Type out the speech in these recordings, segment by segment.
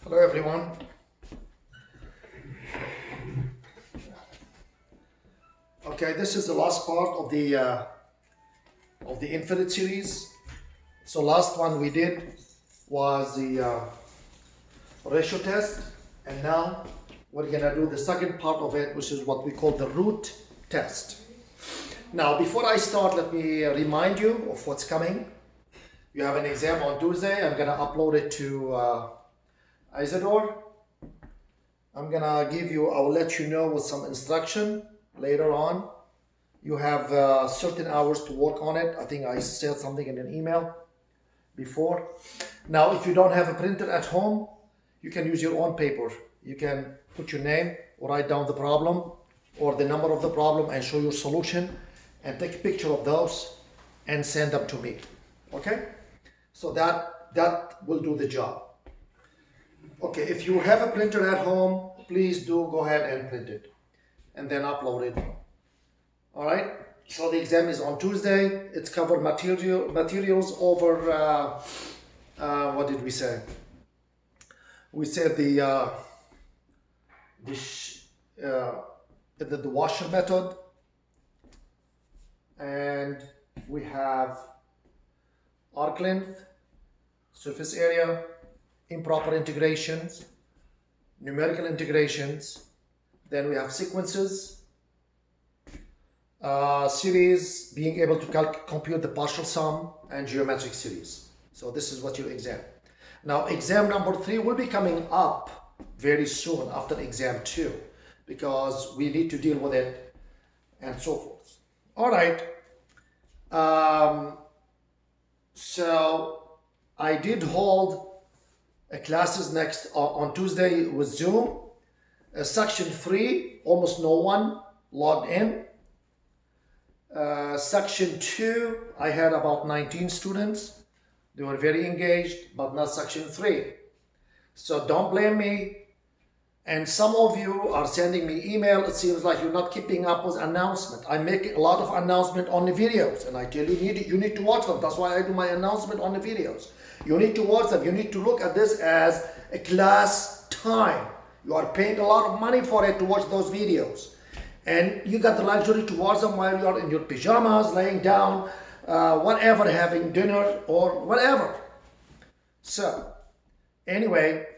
Hello everyone. Okay, this is the last part of the infinite series. So last one we did was the ratio test, and now we're gonna do the second part of it, which is what we call the root test. Now, before I start, let me remind you of what's coming. You have an exam on Tuesday. I'm gonna upload it to Isidore. I'm gonna give you, I will let you know with some instruction later on. You have certain hours to work on it. I think I said something in an email before. Now, if you don't have a printer at home, you can use your own paper. You can put your name, write down the problem or the number of the problem and show your solution and take a picture of those and send them to me. Okay? So that will do the job. Okay, if you have a printer at home, please do go ahead and print it and then upload it. All right, so the exam is on Tuesday. It's covered materials over, what did we say? We said the washer method, and we have arc length, surface area, improper integrations, numerical integrations, then we have sequences, series, being able to compute the partial sum, and geometric series. So this is what your exam. Now exam number 3 will be coming up very soon after exam 2 because we need to deal with it and so forth. All right. So I did hold classes next on Tuesday with Zoom. Section 3, almost no one logged in. Section 2, I had about 19 students. They were very engaged, but not section 3. So don't blame me. And some of you are sending me email. It seems like you're not keeping up with announcement. I make a lot of announcement on the videos, and I tell you, you need to watch them. That's why I do my announcement on the videos. You need to watch them. You need to look at this as a class time. You are paying a lot of money for it to watch those videos. And you got the luxury to watch them while you're in your pajamas, laying down, whatever, having dinner or whatever. So, anyway,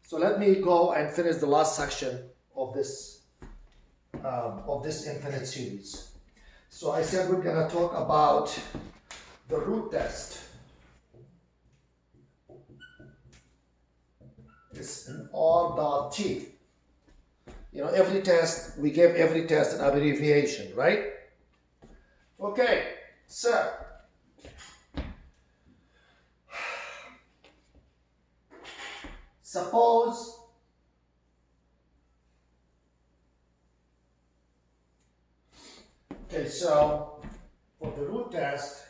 so let me go and finish the last section of this infinite series. So I said we're gonna talk about the root test. It's an R.T. You know, every test, we give every test an abbreviation, right? Okay, so suppose so for the root test,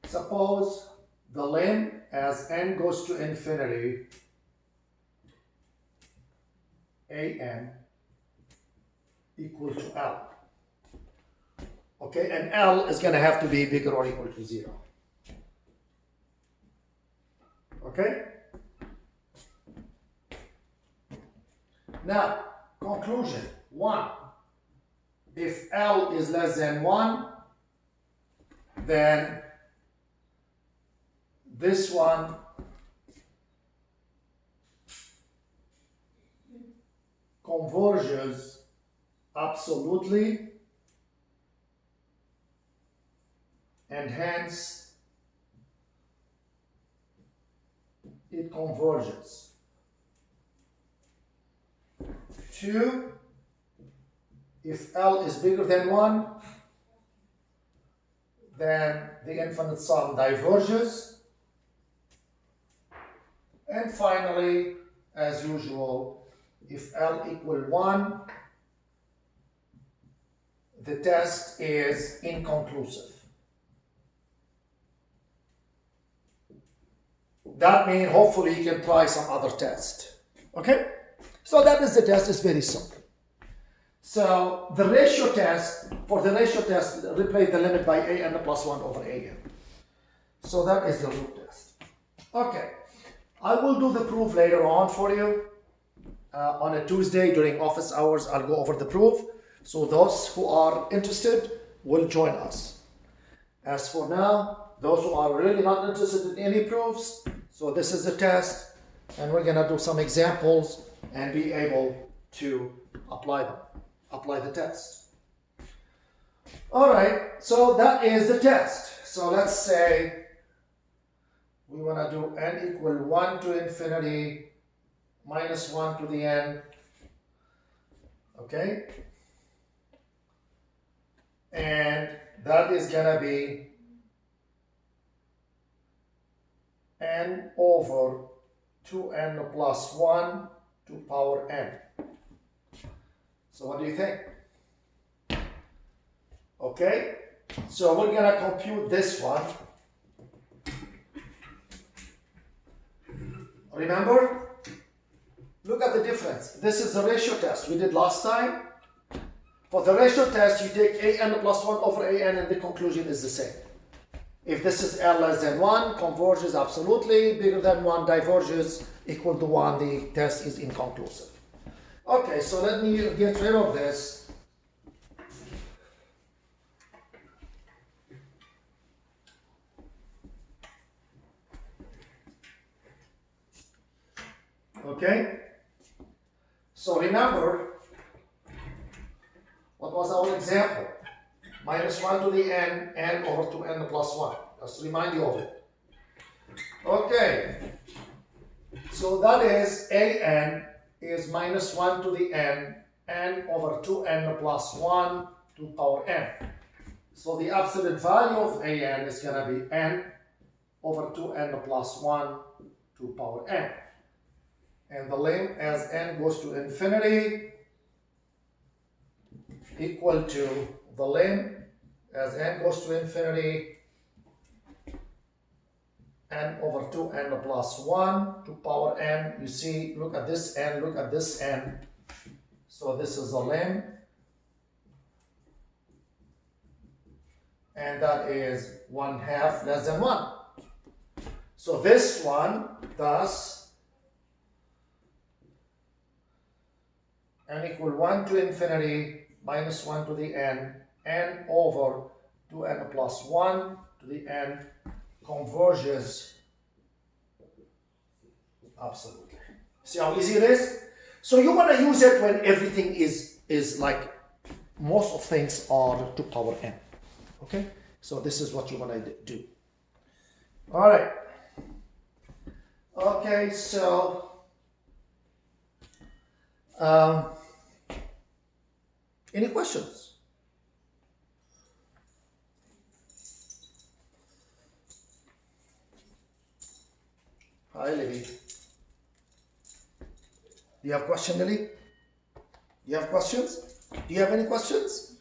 suppose the limb as n goes to infinity, an equal to L. Okay, and L is going to have to be bigger or equal to 0. Okay? Now, conclusion 1. If L is less than 1, then this one converges absolutely, and hence it converges. 2, if L is bigger than 1, then the infinite sum diverges. And finally, as usual, if L equal 1, the test is inconclusive. That means hopefully you can try some other test. Okay? So that is the test. It's very simple. So the ratio test, for the ratio test, replace the limit by an plus 1 over an. So that is the root test. Okay, I will do the proof later on for you. On a Tuesday during office hours, I'll go over the proof. So those who are interested will join us. As for now, those who are really not interested in any proofs, so this is the test, and we're gonna do some examples and be able to apply the test. All right, so that is the test. So let's say we wanna do n equal 1 to infinity minus 1 to the n, okay? And that is gonna be n over 2n plus 1 to power n. So what do you think? Okay, so we're gonna compute this one. Remember? Look at the difference. This is the ratio test we did last time. For the ratio test, you take an plus 1 over an and the conclusion is the same. If this is n less than 1, converges absolutely. Bigger than 1, diverges. Equal to 1, the test is inconclusive. Okay, so let me get rid of this. Okay, so remember, what was our example? Minus 1 to the n, n over 2n plus 1. Just remind you of it. Okay, so that is an is minus 1 to the n, n over 2n plus 1 to power n. So the absolute value of an is going to be n over 2n plus 1 to power n. And the limit as n goes to infinity equal to the limit as n goes to infinity n over 2n plus 1 to power n. You see, look at this n, look at this n. So this is the limit. And that is 1/2 less than 1. So this one, thus, n equal 1 to infinity minus 1 to the n, n over 2n plus 1 to the n converges absolutely. See how easy it is? So you want to use it when everything is like, most of things are to power n. Okay? So this is what you want to do. All right. Okay, so any questions? Hi, Lily. Do you have question, Lily? Do you have questions? Do you have any questions?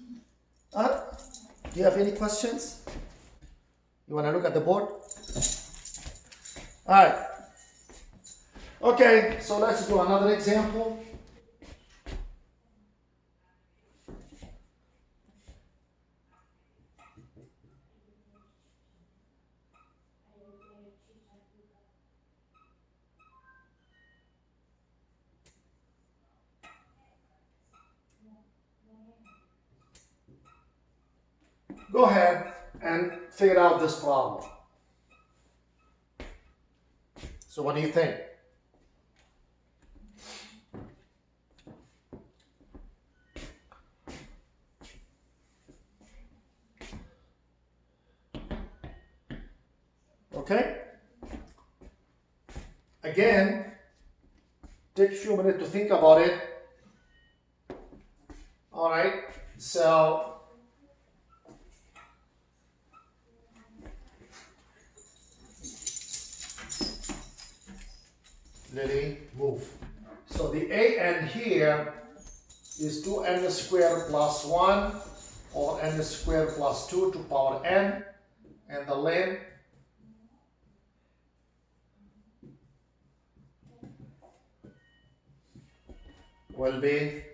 Huh? Do you have any questions? You want to look at the board? All right. Okay, so let's do another example. Go ahead and figure out this problem. So what do you think? Okay? Again, take a few minutes to think about it. All right, so Lily, move. So the an here is 2n squared plus 1 or n squared plus 2 to power n, and the limit will be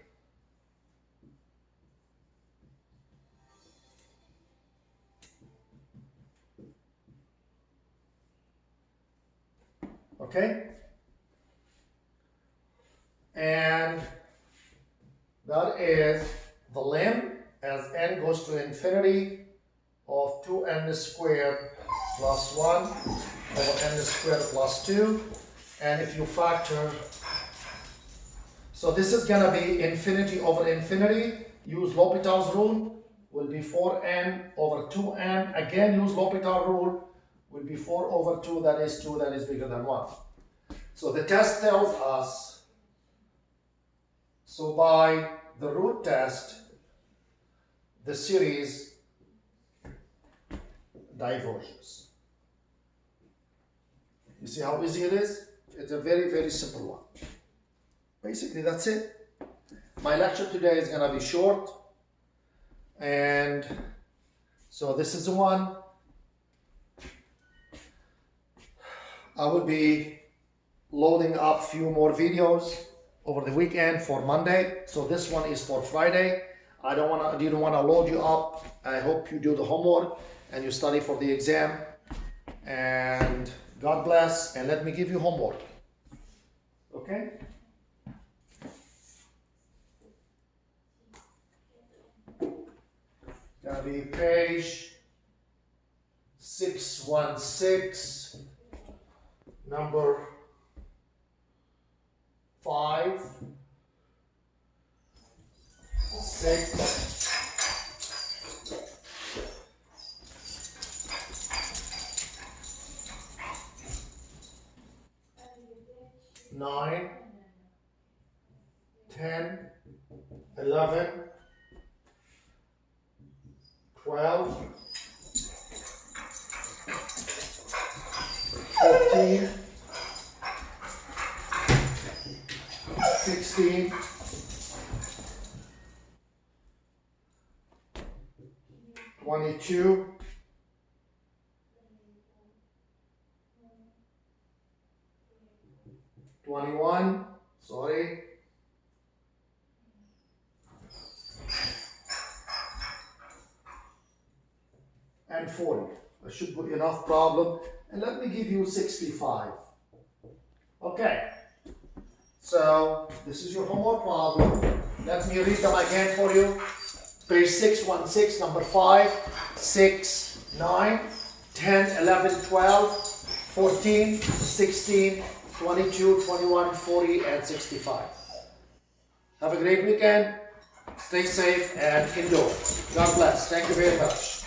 and that is the limb as n goes to infinity of 2n squared plus 1 over n squared plus 2. And if you factor, so this is going to be infinity over infinity. Use L'Hopital's rule, will be 4n over 2n. Again, use L'Hopital rule, will be 4 over 2, that is 2, that is bigger than 1. So the test tells us, so by the root test, the series diverges. You see how easy it is? It's a very, very simple one. Basically, that's it. My lecture today is going to be short. And so this is the one. I will be loading up a few more videos over the weekend for Monday. So this one is for Friday. I didn't want to load you up. I hope you do the homework and you study for the exam. And God bless. And let me give you homework. Okay? Gonna be page 616, number 5, 6, 9, 10, 11, 12, 15, 16, 22, 21, sorry, and 40. I should put enough problem. And let me give you 65. Okay. So this is your homework problem. Let me read them again for you. Page 616, number 5, 6, 9, 10, 11, 12, 14, 16, 22, 21, 40, and 65. Have a great weekend. Stay safe and indoors. God bless. Thank you very much.